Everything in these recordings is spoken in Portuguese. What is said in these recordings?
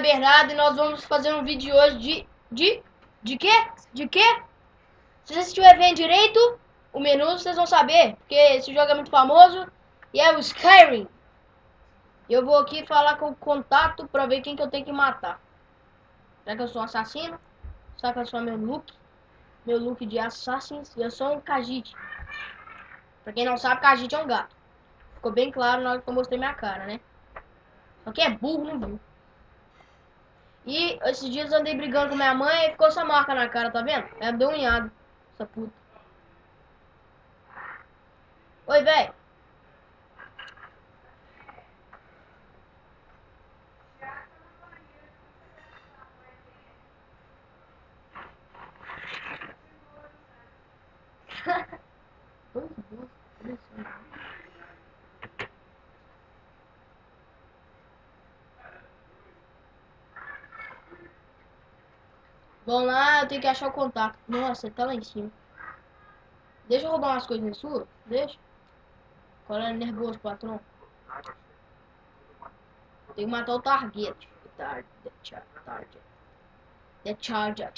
Bernardo e nós vamos fazer um vídeo hoje de quê? De quê? Se vocês estiverem vendo direito o menu, vocês vão saber, porque esse jogo é muito famoso e é o Skyrim. Eu vou aqui falar com o contato pra ver quem que eu tenho que matar. Será que eu sou um assassino? Será que eu sou meu look de Assassins? Eu sou um Khajiit. Pra quem não sabe, Khajiit é um gato. Ficou bem claro na hora que eu mostrei minha cara, né? Só que é burro, não viu? E esses dias eu andei brigando com minha mãe e ficou essa marca na cara, tá vendo? Ela deu unhado, essa puta. Oi, véi. Vamos lá, eu tenho que achar o contato. Nossa, ele tá lá em cima. Deixa eu roubar umas coisas suas? Deixa. Qual é nervoso, patrão? Tem que matar o target. Target. The charger.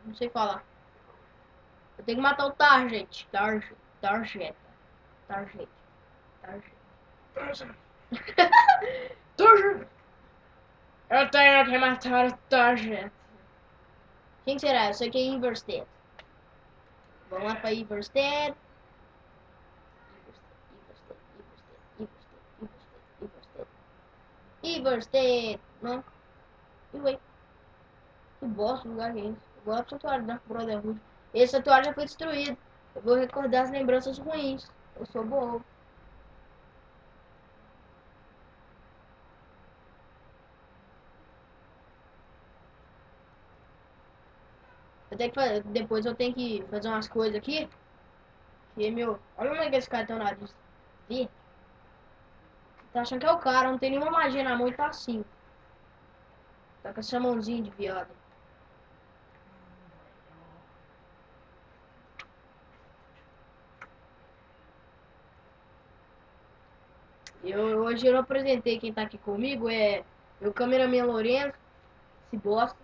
Não sei falar. Eu tenho que matar o target. Target. Eu tenho que matar o target. Quem será? Eu sei que é Iverstead. Vamos lá pra Iverstead. Iverstead. Não. Ué. Que bosta de lugar que é esse? Agora pro santuário da Brotherhood. Esse santuário já foi destruído. Eu vou recordar as lembranças ruins. Eu sou bobo. Eu tenho que fazer, depois eu tenho que fazer umas coisas aqui. Que meu. Olha como é que esse cara tem o nariz. Ih. Tá achando que é o cara, não tem nenhuma magia na mão e tá assim. Tá com essa mãozinha de viado. Hoje eu não apresentei quem tá aqui comigo. É meu cameraman Lourenço. Se bosta.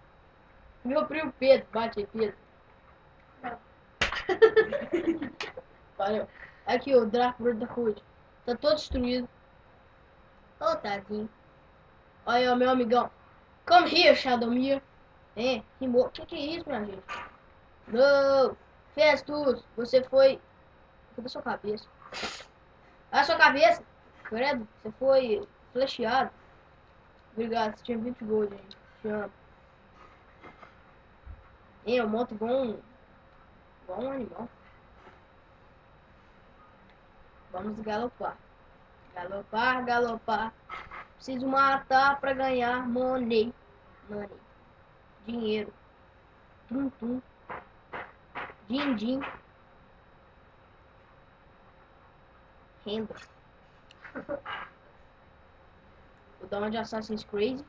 Meu primo Pedro. Bate aí, Pedro. Valeu. Aqui o Dark Brotherhood. Tá todo destruído. Ô, tadinho. Olha aí, ó, meu amigão. Come here, Shadowmere. Rimou. Que é isso, minha gente? Não. Festus, você foi... Cadê sua cabeça? Ah, sua cabeça. Credo, você foi flecheado. Obrigado, você tinha 20 gold, gente. Te amo. Eu monto igual um animal. Vamos galopar. Galopar, galopar. Preciso matar pra ganhar money. Dinheiro. Tum, tum. Din, din. Renda. Vou dar uma de Assassin's Creed.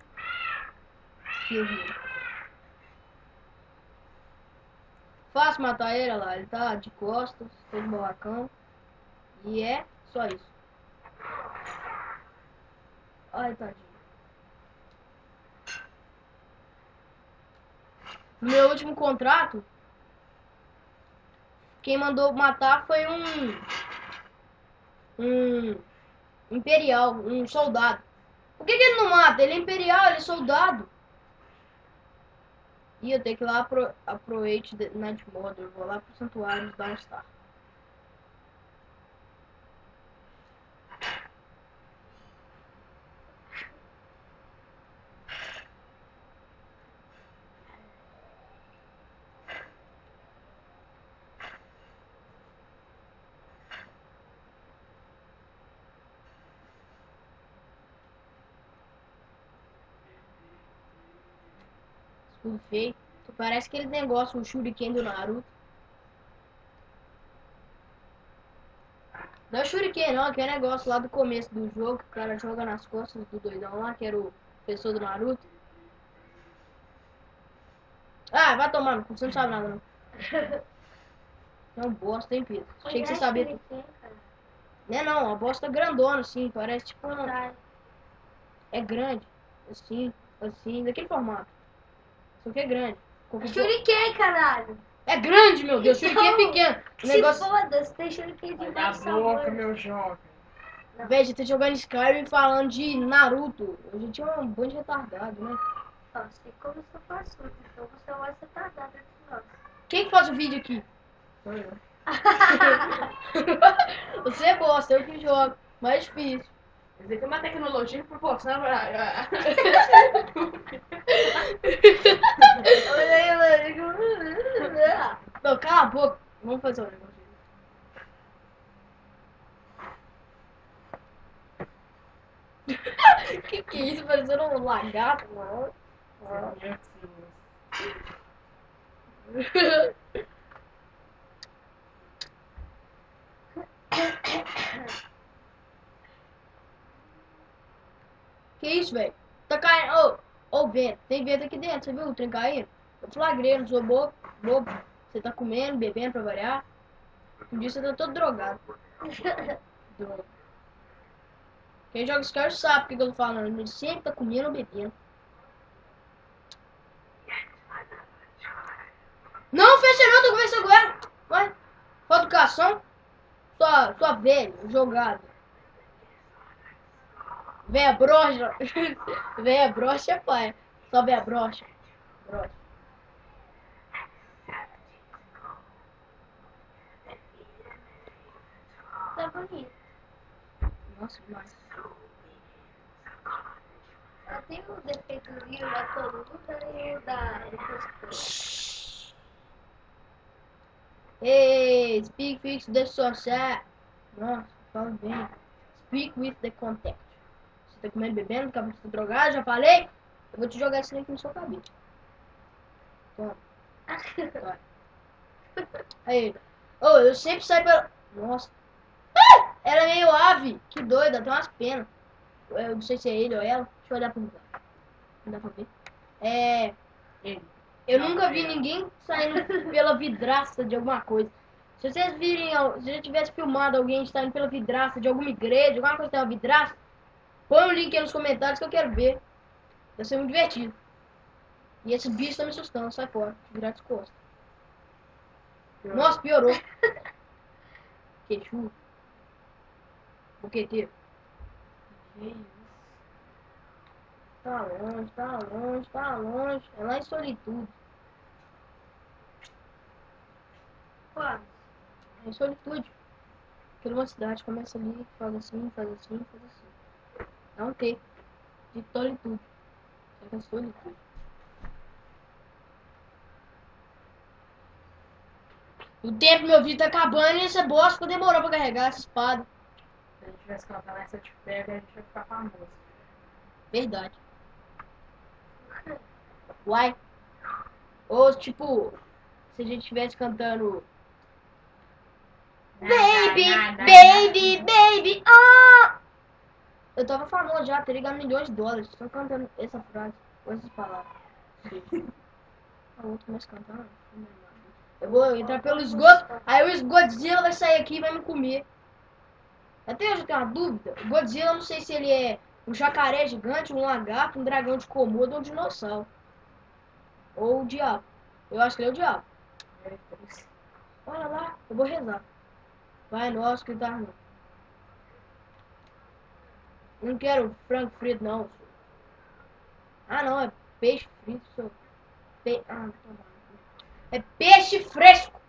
Kill him. Fácil matar ele, olha lá. Ele tá de costas, todo barracão. E é só isso. Ai, tadinho. No meu último contrato, quem mandou matar foi um imperial, um soldado. Por que ele não mata? Ele é imperial, ele é soldado. E eu tenho que ir lá pro Approach Night Mother. Vou lá pro santuário Dawnstar. Tudo feio. Tu parece aquele negócio, o Shuriken do Naruto. Não é Shuriken não, aquele negócio lá do começo do jogo, que o cara joga nas costas do doidão lá, que era o professor do Naruto. Ah, vai tomar no cu, você não sabe nada não. É um bosta, hein, Pedro? Achei que você sabia tudo. Não é não, uma bosta grandona assim, parece tipo uma... É grande, assim. Assim, daquele formato. Só que é grande. Shuriken, caralho. É grande, meu Deus. Shuriken é pequeno. O Se negócio... foda-se, tem Shuriken de Vai mais dar boca, sabor. meu jovem. Véi, você tá jogando Skyrim falando de Naruto. A gente é um bando de retardado, né? Ó, você começou com assunto, então você vai ser tardado entre nós. Quem que faz o vídeo aqui? Sou eu. Você é bosta, eu que jogo. Mais difícil. Existe uma tecnologia que proporciona. Olha aí, mano. Não, cala a boca. Vamos fazer um negócio. Que é isso? Parecendo um lagarto, mano. Que isso, velho? Tá caindo. Ô, vento. Tem vento aqui dentro, você viu o trem caindo? Eu flagrei, não sou bobo. Você tá comendo, bebendo pra variar. Um dia você tá todo drogado. Droga. Quem joga Skyrim sabe o que eu tô falando. Ele sempre tá comendo ou bebendo. Não, fecha não, tô conversando com ela. Vai. Falta educação. Sua velha, jogada. Véia broxa. Véia broxa, pai. Só véia broxa. Broxa. Tá bonito. Nossa, demais. Só tem o defeitozinho da coluna e o da... Hey, speak fix the social. Nossa, fala bem. Speak with the contact. Você tá comendo, bebendo, acabou de se drogar, já falei. Eu vou te jogar esse link no seu cabelo. Toma. Vai. Aí. Ô, eu sempre saio pela... Nossa. Ah! Ela é meio ave. Que doida, tem umas penas. Eu não sei se é ele ou ela. Deixa eu olhar pra mim. Não dá pra ver. É... Eu nunca vi ninguém saindo pela vidraça de alguma coisa. Se vocês virem, se eu tivesse filmado alguém saindo pela vidraça de alguma igreja, alguma coisa que tem uma vidraça, põe o link aí nos comentários que eu quero ver. Vai ser muito divertido. E esse bicho tá me assustando, sai fora. Virar as costas. Nossa, piorou. Queixudo. Boqueteiro. Que isso? Tá longe, tá longe, tá longe. É lá em Solitude. Quase. É em Solitude. Aquela uma cidade começa ali, faz assim, faz assim, faz assim. É um T. De Solitude. É em Solitude. O tempo meu vídeo tá acabando e essa bosta demorou pra carregar essa espada. Se a gente tivesse cantado essa de pega, a gente ia ficar famoso. Verdade. Uai. Ou tipo, se a gente estivesse cantando Baby, baby, baby, oh! Eu tava famoso já, teria ganhado milhões de dólares. Só cantando essa frase, com essas palavras. A outra começa a cantar. Eu vou entrar pelo esgoto, aí o Godzilla vai sair aqui e vai me comer. Até hoje eu tenho uma dúvida. O Godzilla, eu não sei se ele é um jacaré gigante, um lagarto, um dragão de Komodo ou um dinossauro. Ou o diabo. Eu acho que ele é o diabo. Olha lá, eu vou rezar. Vai, nossa, que tá ruim. Não quero frango frito, não. Senhor. Ah, não, é peixe frito, senhor. Ah, tá bom. É peixe fresco.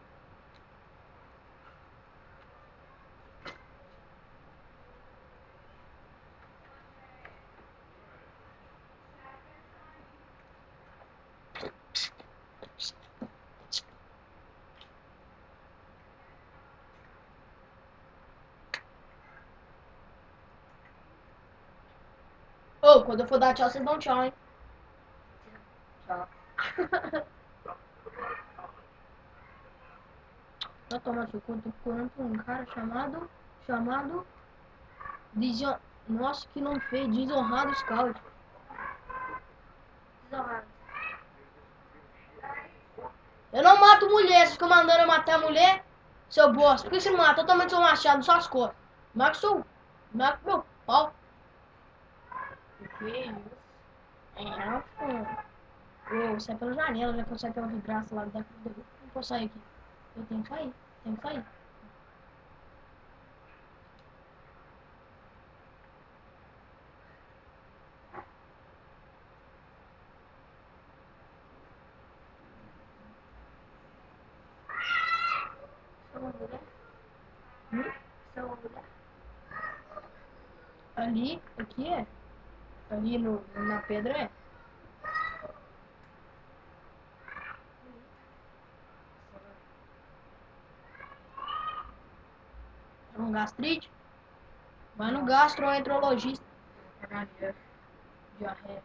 Ô, quando eu for dar tchau, vocês dão tchau, hein? Tchau. Vai tomar seu cu, tô procurando por um cara chamado... Nossa, que nome feio, Desonrado Scout. Desonrado. Eu não mato mulher, você fica mandando eu matar a mulher? Seu bosta, por que você não mata? Totalmente seu machado, só as costas. Marca meu pau. Que isso? É. eu saio pela janela, já que eu saio pela vidraça lá daqui. Não posso sair aqui. Eu tenho que sair. Tenho que sair. Sou uma mulher. Hum? Sou uma mulher. Ali, aqui é. Ali na pedra é. Um gastrite? Vai no gastroenterologista. Caganeira. Diarreia.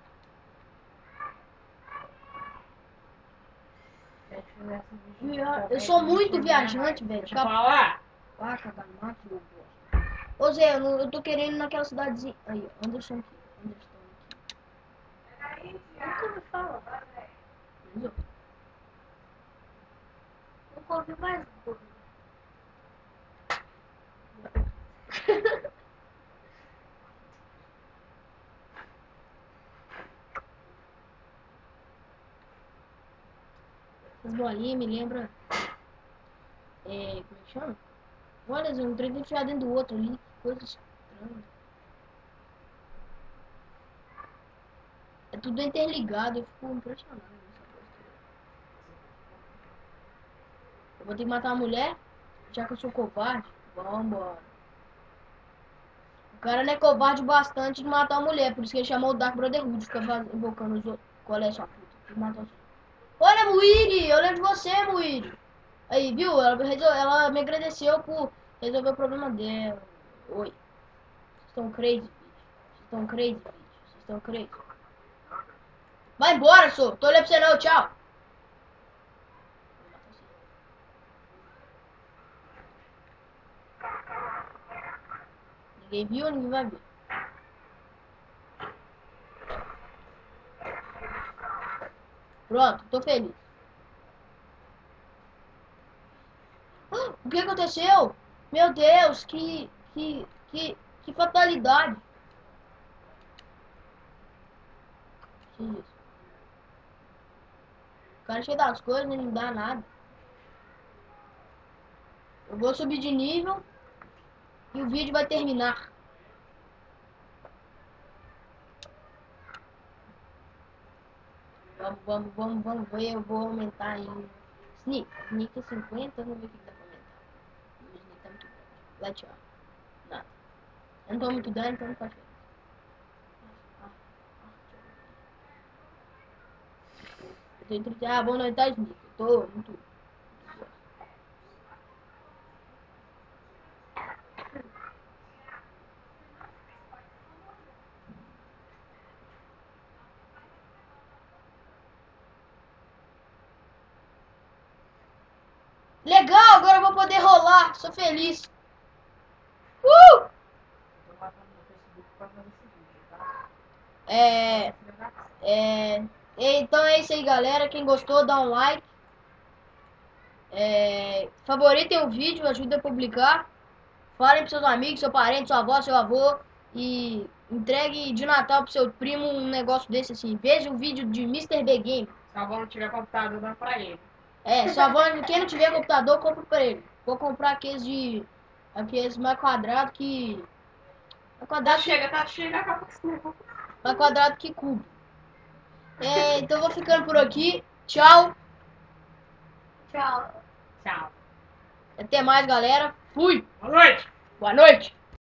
Eu sou muito viajante, velho. Deixa eu falar. Ah, cagar no mato, meu Deus. Ô Zé, eu tô querendo ir naquela cidadezinha. Aí, Anderson aqui. Anderson aqui. Nunca me fala. Entendeu? Nunca ouvi mais um pouco. Essas bolinhas me lembram. Como é que chama? Olha, Zé, um trem tem enfiado dentro do outro ali. Que coisa estranha. É tudo interligado, eu fico impressionado nessa coisa. Eu vou ter que matar uma mulher, já que eu sou covarde. Vambora. O cara não é covarde bastante de matar uma mulher, por isso que ele chamou o Dark Brotherhood, fica invocando os outros. Qual é sua puta? Que matou você. Olha, Muiri! Eu lembro de você, Muiri! Aí, viu? Ela me agradeceu por resolver o problema dela. Oi. Vocês estão crazy, bicho. Vocês estão crazy, bicho. Vocês estão crazy. Vai embora, sou. Tô olhando pra você não, tchau. Ninguém viu, ninguém vai ver. Pronto, tô feliz. O que aconteceu? Meu Deus, que fatalidade. Que isso? O cara cheio das coisas, não dá nada. Eu vou subir de nível e o vídeo vai terminar. Vamos ver. Eu vou aumentar em Sneak. Sneak é 50, vamos ver o que dá pra aumentar. O Sneak tá muito grande. Let off. Nada. Eu não tô muito dano, então não faz diferença. Eu tenho 30. Ah, vou aumentar Sneak. Eu tô muito. Legal, agora eu vou poder rolar. Sou feliz. Tô matando no Facebook pra fazer esse vídeo, tá? Então é isso aí, galera. Quem gostou, dá um like. Favoritem o vídeo, ajuda a publicar. Falem pros seus amigos, seu parente, sua avó, seu avô. E entregue de Natal pro seu primo um negócio desse assim. Veja o vídeo de Mr. B Game. Se a avó não tiver computador, dá pra ele. Sua avó, quem não tiver computador, compra pra ele. Vou comprar aqueles mais quadrados que. Mais quadrado Tá chega a capacidade. mais quadrado que cubo. Então vou ficando por aqui. Tchau. Tchau. Tchau. Até mais, galera. Fui. Boa noite. Boa noite.